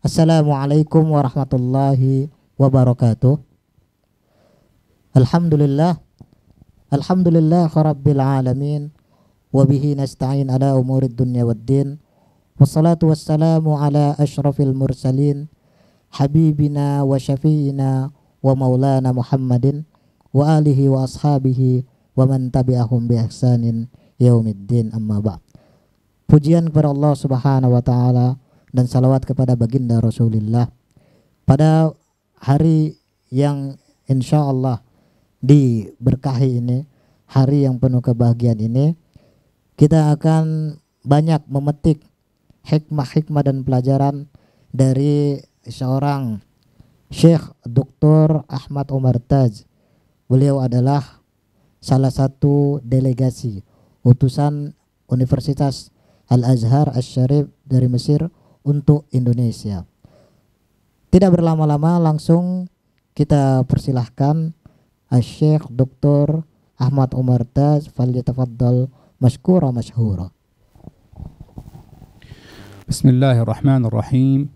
Assalamualaikum warahmatullahi wabarakatuh. Alhamdulillah rabbil alamin, wabihi nasta'in ala umurid dunya waddin, wassalatu wassalamu ala ashrafil mursalin, habibina wa syafi'ina wa maulana Muhammadin wa alihi wa ashabihi wa man tabi'ahum bi ihsanin yaumiddin, amma ba'd. Pujian kepada Allah Subhanahu wa taala dan salawat kepada baginda Rasulullah. Pada hari yang insyaallah diberkahi ini, hari yang penuh kebahagiaan ini, kita akan banyak memetik hikmah-hikmah dan pelajaran dari seorang Syekh Dr. Ahmad Omar Taj. Beliau adalah salah satu delegasi utusan Universitas Al-Azhar Asy-Syarif dari Mesir untuk Indonesia. Tidak berlama-lama, langsung kita persilahkan Syekh Dr. Ahmad Omar Taj, falyatafaddal mashkura mashhura. Bismillahirrahmanirrahim.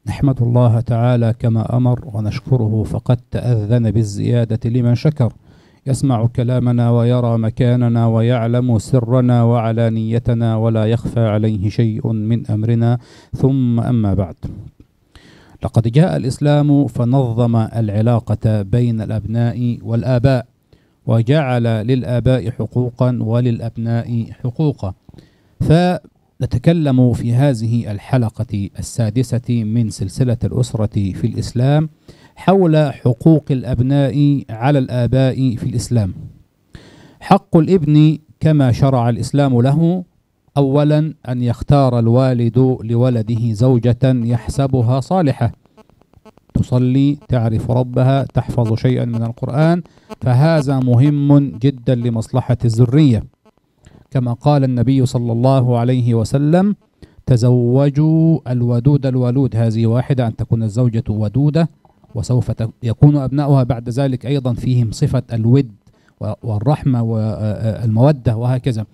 نحمد الله تعالى كما أمر ونشكره فقد تأذن بالزيادة لمن شكر، يسمع كلامنا ويرى مكاننا ويعلم سرنا وعلانيتنا ولا يخفى عليه شيء من أمرنا، ثم أما بعد. لقد جاء الإسلام فنظم العلاقة بين الأبناء والآباء، وجعل للآباء حقوقا وللأبناء حقوقا. فنتكلم في هذه الحلقة السادسة من سلسلة الأسرة في الإسلام حول حقوق الأبناء على الآباء في الإسلام. حق الابن كما شرع الإسلام له: أولا أن يختار الوالد لولده زوجة يحسبها صالحة، تصلي، تعرف ربها، تحفظ شيئا من القرآن، فهذا مهم جدا لمصلحة الذرية. كما قال النبي صلى الله عليه وسلم: تزوجوا الودود الولود. هذه واحدة، أن تكون الزوجة ودودة، وسوف يكون أبناؤها بعد ذلك أيضا فيهم صفة الود والرحمة والمودة وهكذا.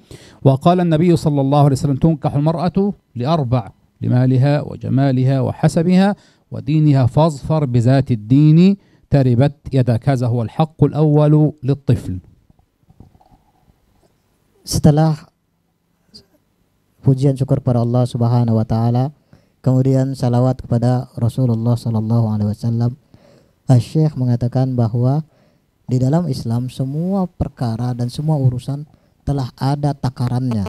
وقال النبي صلى الله عليه وسلم: تنكح المرأة لأربع: لمالها وجمالها وحسبها ودينها، فاظفر بذات الدين تربت يدك. هذا هو الحق الأول للطفل. Setelah pujian syukur pada Allah Subhanahu wa taala, kemudian salawat kepada Rasulullah sallallahu alaihi wasallam, Syekh mengatakan bahwa di dalam Islam semua perkara dan semua urusan telah ada takarannya.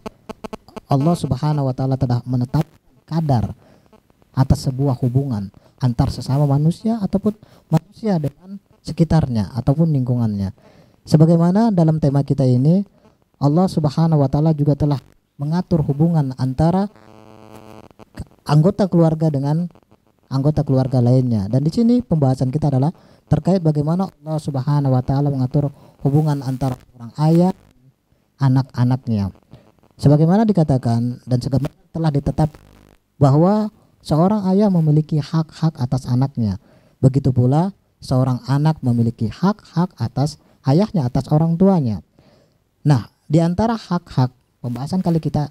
Allah Subhanahu wa taala telah menetapkan kadar atas sebuah hubungan antar sesama manusia ataupun manusia dengan sekitarnya ataupun lingkungannya. Sebagaimana dalam tema kita ini, Allah Subhanahu wa taala juga telah mengatur hubungan antara anggota keluarga dengan anggota keluarga lainnya. Dan di sini pembahasan kita adalah terkait bagaimana Allah Subhanahu wa taala mengatur hubungan antara orang ayah anak-anaknya. Sebagaimana dikatakan dan sebagaimana telah ditetapkan bahwa seorang ayah memiliki hak-hak atas anaknya. Begitu pula seorang anak memiliki hak-hak atas ayahnya, atas orang tuanya. Nah, di antara hak-hak pembahasan kita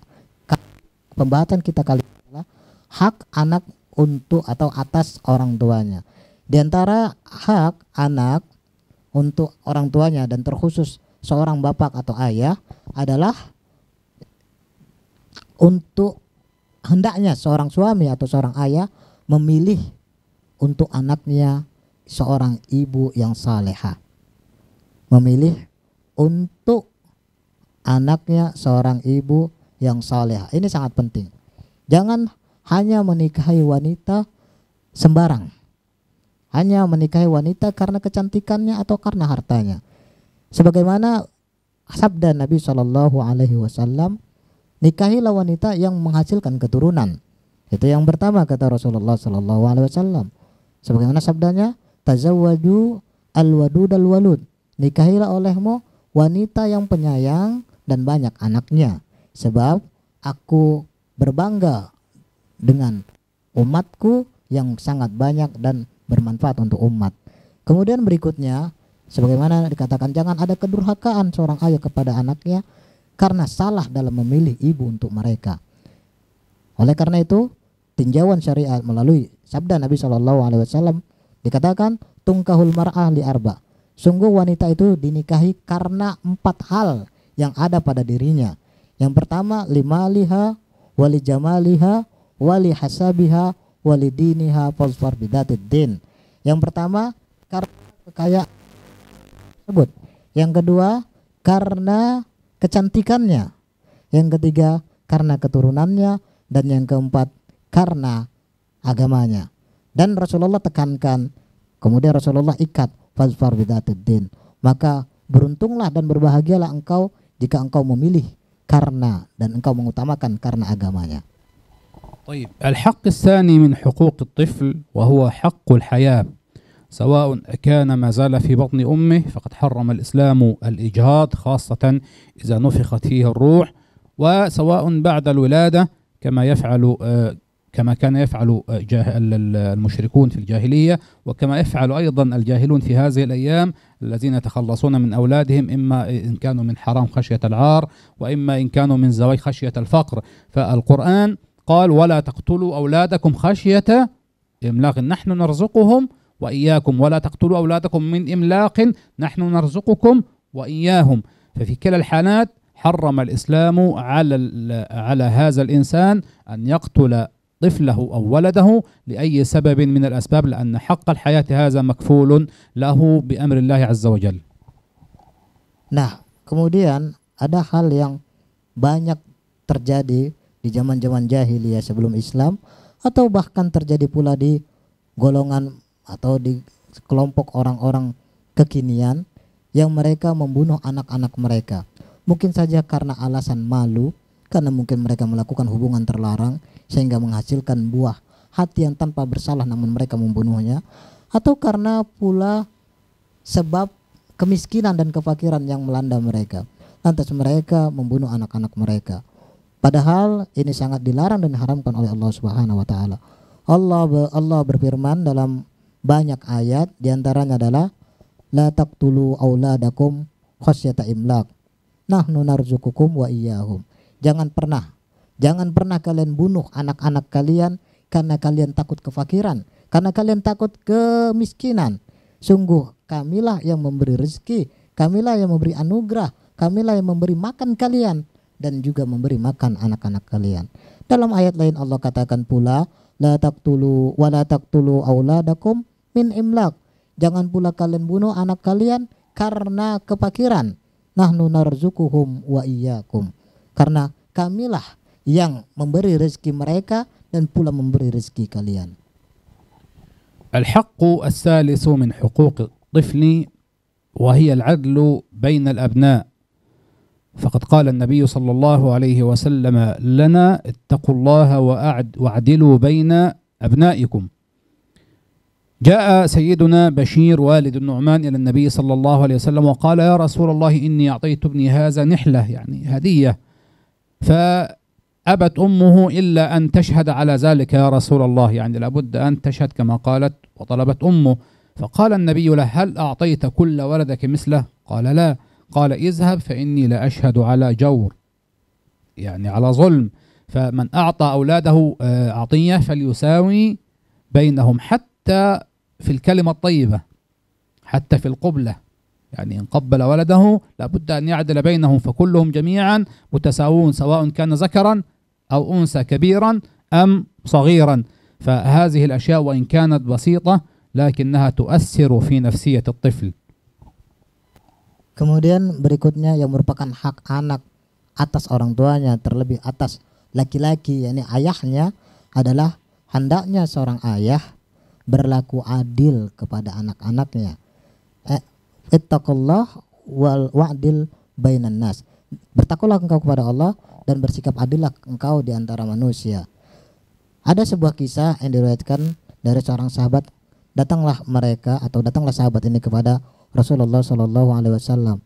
kali ini adalah hak anak untuk atau atas orang tuanya. Di antara hak anak untuk orang tuanya dan terkhusus seorang bapak atau ayah adalah untuk hendaknya seorang suami atau seorang ayah memilih untuk anaknya seorang ibu yang salehah. Memilih untuk anaknya seorang ibu yang salehah. Ini sangat penting. Jangan hanya menikahi wanita sembarang. Hanya menikahi wanita karena kecantikannya atau karena hartanya. Sebagaimana sabda Nabi Shallallahu Alaihi Wasallam, nikahilah wanita yang menghasilkan keturunan. Itu yang pertama kata Rasulullah Shallallahu Alaihi Wasallam. Sebagaimana sabdanya, tazawwaju al-wadud al-walud. Nikahilah olehmu wanita yang penyayang dan banyak anaknya, sebab aku berbangga dengan umatku yang sangat banyak dan bermanfaat untuk umat. Kemudian berikutnya, sebagaimana dikatakan, jangan ada kedurhakaan seorang ayah kepada anaknya, karena salah dalam memilih ibu untuk mereka. Oleh karena itu, tinjauan syariat melalui sabda Nabi SAW dikatakan tungkahul mar'ah li arba. Sungguh wanita itu dinikahi karena 4 hal yang ada pada dirinya. Yang pertama limaliha, wali jamaliha, wali hasabiha, wali diniha fazfar bidatid din. Yang pertama karena kekayaan tersebut. Yang kedua karena kecantikannya. Yang ketiga karena keturunannya. Dan yang keempat karena agamanya. Dan Rasulullah tekankan, kemudian Rasulullah ikat fazfar bidatid din. Maka beruntunglah dan berbahagialah engkau jika engkau memilih karena dan engkau mengutamakan karena agamanya. طيب الحق الثاني من حقوق الطفل وهو حق الحياة سواء كان ما زال في بطن أمه فقد حرم الإسلام الإجهاض خاصة إذا نفخت فيه الروح وسواء بعد الولادة كما كان يفعل المشركون في الجاهلية وكما يفعل أيضا الجاهلون في هذه الأيام الذين يتخلصون من أولادهم إما إن كانوا من حرام خشية العار وإما إن كانوا من زواج خشية الفقر. فالقرآن قال ولا تقتلوا أولادكم خشية إملاق نحن نرزقهم وإياكم ولا تقتلوا أولادكم من إملاق نحن نرزقكم وإياهم. ففي كلا الحالات حرم الإسلام على هذا الإنسان أن يقتل طفله أو ولده لأي سبب من الأسباب لأن حق الحياة هذا مكفول له بأمر الله عز وجل. Nah, kemudian ada hal yang banyak terjadi di zaman-zaman jahiliyah sebelum Islam atau bahkan terjadi pula di golongan atau di kelompok orang-orang kekinian yang mereka membunuh anak-anak mereka. Mungkin saja karena alasan malu, karena mungkin mereka melakukan hubungan terlarang sehingga menghasilkan buah hati yang tanpa bersalah namun mereka membunuhnya, atau karena pula sebab kemiskinan dan kefakiran yang melanda mereka. Lantas mereka membunuh anak-anak mereka. Padahal ini sangat dilarang dan diharamkan oleh Allah Subhanahu wa taala. Allah berfirman dalam banyak ayat, diantaranya adalah la taqtulu auladakum khasyata imlaq. Nahnu narzukukum wa iyyahum. Jangan pernah kalian bunuh anak-anak kalian karena kalian takut kefakiran, karena kalian takut kemiskinan. Sungguh kamilah yang memberi rezeki, kamilah yang memberi anugerah, kamilah yang memberi makan kalian dan juga memberi makan anak-anak kalian. Dalam ayat lain Allah katakan pula la taqtulu wa la taqtulu auladakum min imlaq. Jangan pula kalian bunuh anak kalian karena kefakiran. Nahnu narzukuhum wa iyyakum. Karena kamilah yang memberi rezeki mereka dan pula memberi rezeki kalian. الحق الثالث من حقوق الطفل وهي العدل بين الأبناء فقد قال النبي صلى الله عليه وسلم لنا اتقوا الله واعدلوا بين أبنائكم. جاء سيدنا بشير والد النعمان إلى النبي صلى الله عليه وسلم وقال يا رسول الله إني أعطيت ابني هذا نحلة يعني هدية فأبت أمه إلا أن تشهد على ذلك يا رسول الله يعني لابد أن تشهد كما قالت وطلبت أمه. فقال النبي له هل أعطيت كل ولدك مثله؟ قال لا. قال اذهب فإني لا أشهد على جور يعني على ظلم فمن أعطى أولاده عطية فليساوي بينهم حتى في الكلمة الطيبة حتى في القبلة يعني إن قبل ولده لابد أن يعدل بينهم فكلهم جميعا متساوون سواء كان ذكرا أو أنثى كبيرا أم صغيرا. فهذه الأشياء وإن كانت بسيطة لكنها تؤثر في نفسية الطفل. Kemudian berikutnya yang merupakan hak anak atas orang tuanya, terlebih atas laki-laki yakni ayahnya, adalah hendaknya seorang ayah berlaku adil kepada anak-anaknya. Ittaqullah wa'dil bainan nas. Bertakwalah engkau kepada Allah dan bersikap adillah engkau di antara manusia. Ada sebuah kisah yang diriwayatkan dari seorang sahabat. Datanglah sahabat ini kepada Rasulullah sallallahu alaihi wasallam.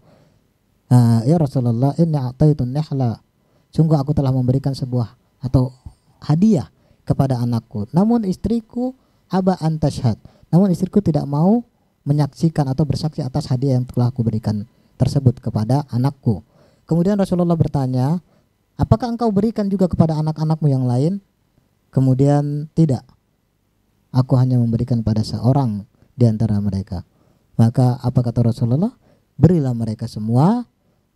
Ya Rasulullah, inni a'taitun nihla. Sungguh aku telah memberikan sebuah atau hadiah kepada anakku. Namun istriku aba an tashhad. Namun istriku tidak mau menyaksikan atau bersaksi atas hadiah yang telah aku berikan tersebut kepada anakku. Kemudian Rasulullah bertanya, apakah engkau berikan juga kepada anak-anakmu yang lain? Kemudian tidak, aku hanya memberikan pada seorang di antara mereka. Maka apa kata Rasulullah? Berilah mereka semua,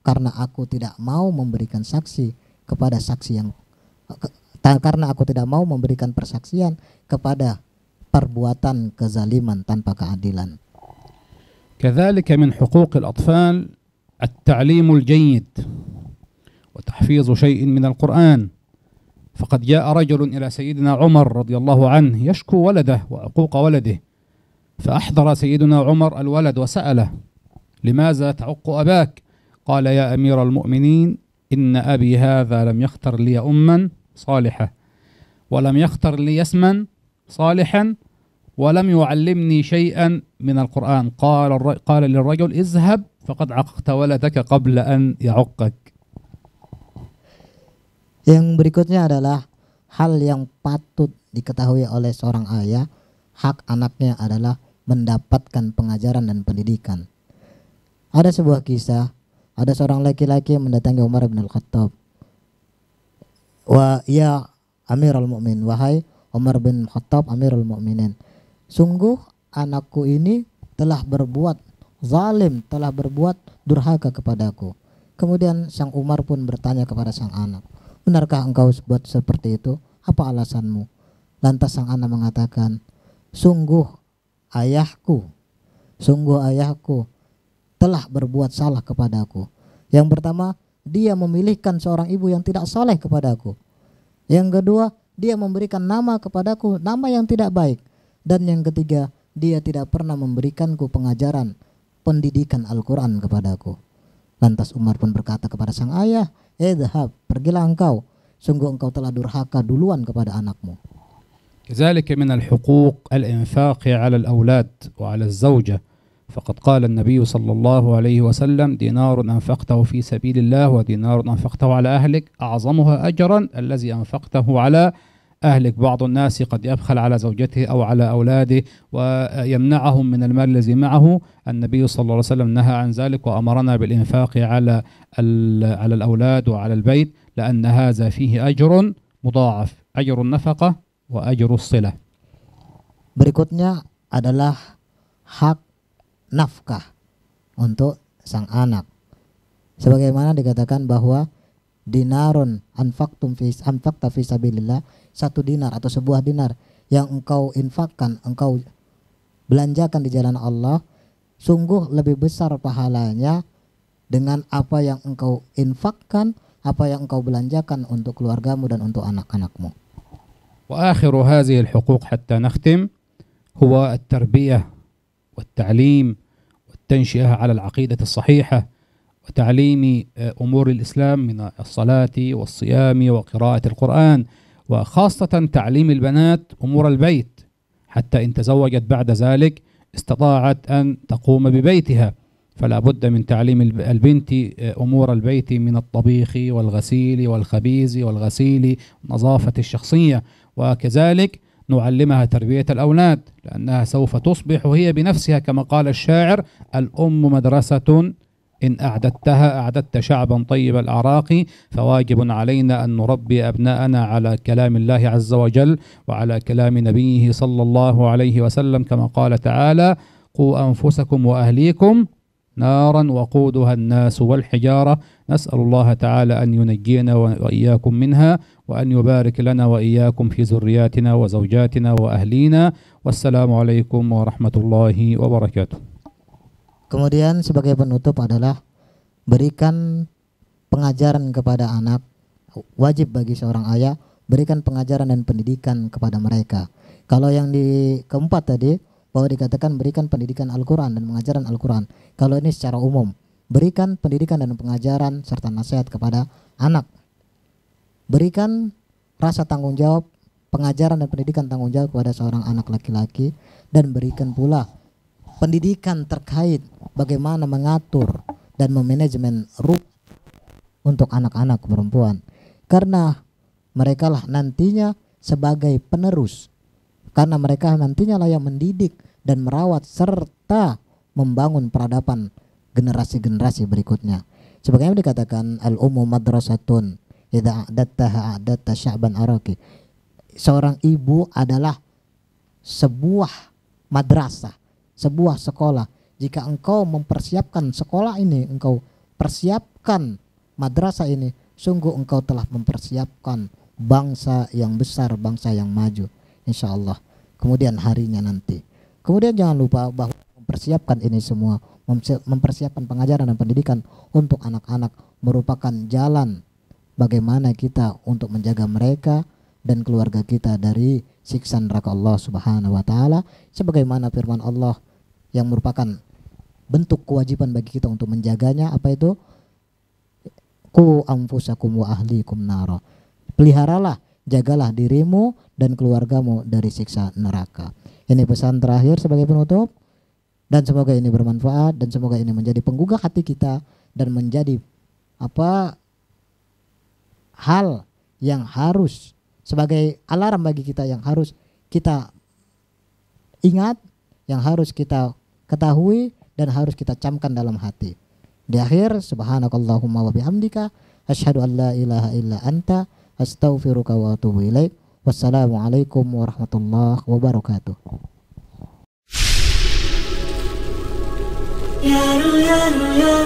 karena aku tidak mau memberikan saksi kepada saksi yang karena aku tidak mau memberikan persaksian kepada perbuatan kezaliman tanpa keadilan. كذلك من حقوق الأطفال التعليم الجيد وتحفيظ شيء من القرآن، فقد جاء رجل إلى سيدنا عمر رضي الله عنه يشكو ولده وعقوق ولده، فأحضر سيدنا عمر الولد وسأله: لماذا تعق أباك؟ قال: يا أمير المؤمنين، إن أبي هذا لم يختر لي أما صالحة، ولم يختر لي اسما صالحا، ولم يعلمني شيئا من القرآن. قال للرجل: اذهب فقد عققت ولدك قبل أن يعقك. Yang berikutnya adalah hal yang patut diketahui oleh seorang ayah, hak anaknya adalah mendapatkan pengajaran dan pendidikan. Ada sebuah kisah, ada seorang laki-laki yang mendatangi Umar bin Al-Khattab. Ya Amirul Mukminin, wahai Umar bin Khattab Amirul Mukminin, sungguh anakku ini telah berbuat zalim, telah berbuat durhaka kepadaku. Kemudian sang Umar pun bertanya kepada sang anak, benarkah engkau buat seperti itu? Apa alasanmu? Lantas sang anak mengatakan, sungguh ayahku telah berbuat salah kepadaku. Yang pertama, dia memilihkan seorang ibu yang tidak saleh kepadaku. Yang kedua, dia memberikan nama kepadaku, nama yang tidak baik. Dan yang ketiga, dia tidak pernah memberikanku pengajaran, pendidikan Al-Quran kepadaku. Lantas Umar pun berkata kepada sang ayah, idhab, pergilah engkau, sungguh engkau telah durhaka duluan kepada anakmu. كذلك من الحقوق الإنفاق على الأولاد وعلى الزوجة، فقد قال النبي صلى الله عليه وسلم: دينار أنفقته في سبيل الله ودينار أنفقته على أهلك أعظمها أجرا الذي أنفقته على أهلك. بعض الناس قد يبخل على زوجته أو على أولاده ويمنعهم من المال الذي معه. النبي صلى الله عليه وسلم نهى عن ذلك وأمرنا بالإنفاق على الأولاد وعلى البيت، لأن هذا فيه أجر مضاعف، أجر النفقة وأجر الصلة. Berikutnya adalah hak nafkah untuk sang anak. Sebagaimana dikatakan bahwa dinarun anfaqta fi sabilillah, satu dinar atau sebuah dinar yang engkau infakkan, engkau belanjakan di jalan Allah, sungguh lebih besar pahalanya dengan apa yang engkau infakkan, apa yang engkau belanjakan untuk keluargamu dan untuk anak-anakmu. وآخر هذه الحقوق حتى نختم هو التربية والتعليم والتنشئة على العقيدة الصحيحة وتعليم أمور الإسلام من الصلاة والصيام وقراءة القرآن، وخاصة تعليم البنات أمور البيت، حتى إن تزوجت بعد ذلك استطاعت أن تقوم ببيتها، فلا بد من تعليم البنت أمور البيت من الطبيخ والغسيل والخبيز والغسيل والنظافة الشخصية، وكذلك نعلمها تربية الأولاد، لأنها سوف تصبح هي بنفسها كما قال الشاعر: الأم مدرسة إن أعددتها أعددت شعبا طيب الأعراق، فواجب علينا أن نربي أبناءنا على كلام الله عز وجل وعلى كلام نبيه صلى الله عليه وسلم، كما قال تعالى: قوا أنفسكم وأهليكم نارا وقودها الناس والحجارة. نسأل الله تعالى أن ينجينا وإياكم منها، وأن يبارك لنا وإياكم في ذرياتنا وزوجاتنا وأهلينا، والسلام عليكم ورحمة الله وبركاته. Kemudian sebagai penutup adalah berikan pengajaran kepada anak. Wajib bagi seorang ayah berikan pengajaran dan pendidikan kepada mereka. Kalau yang di keempat tadi bahwa dikatakan berikan pendidikan Al-Quran dan pengajaran Al-Quran. Kalau ini secara umum, berikan pendidikan dan pengajaran serta nasihat kepada anak. Berikan rasa tanggung jawab, pengajaran dan pendidikan tanggung jawab kepada seorang anak laki-laki, dan berikan pula pendidikan terkait bagaimana mengatur dan memanajemen ruh untuk anak-anak perempuan, karena mereka lah nantinya sebagai penerus, karena mereka nantinya lah yang mendidik dan merawat serta membangun peradaban generasi-generasi berikutnya. Sebagaimana dikatakan al-ummu madrasatun idza a'dattaha a'datta sya'ban araki. Seorang ibu adalah sebuah madrasah, sebuah sekolah. Jika engkau mempersiapkan sekolah ini, engkau persiapkan madrasah ini, sungguh engkau telah mempersiapkan bangsa yang besar, bangsa yang maju, insya Allah kemudian harinya nanti. Kemudian jangan lupa bahwa mempersiapkan ini semua, mempersiapkan pengajaran dan pendidikan untuk anak-anak merupakan jalan bagaimana kita untuk menjaga mereka dan keluarga kita dari siksa neraka Allah Subhanahu wa taala, sebagaimana firman Allah yang merupakan bentuk kewajiban bagi kita untuk menjaganya. Apa itu? Qu anfusakum wa ahlikum nara. Peliharalah, jagalah dirimu dan keluargamu dari siksa neraka. Ini pesan terakhir sebagai penutup, dan semoga ini bermanfaat dan semoga ini menjadi penggugah hati kita dan menjadi hal yang harus sebagai alarm bagi kita, yang harus kita ingat, yang harus kita ketahui dan harus kita camkan dalam hati. Di akhir, subhanakallahumma wa bihamdika asyhadu an la ilaha illa anta astaghfiruka wa atubu ilaik. Wassalamualaikum warahmatullahi wabarakatuh. Ya